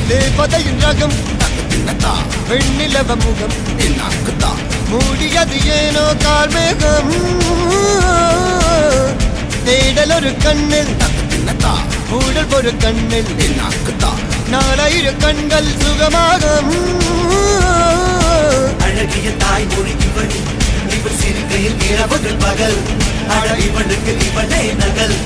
தேவதையின் ரகம் வெண்ணிலவ முகம் மூடியது ஏனோ கார்மேகம் தேடல் ஒரு கண்ணில் ஊடல் ஒரு கண்ணில் நாலாயிர கண்கள் சுகமாக அழகிய தாய்மொழி இவள் இவள் சிறுகையில் இரவுகள் பகல் அழ இவனுக்கு இவனே நகல்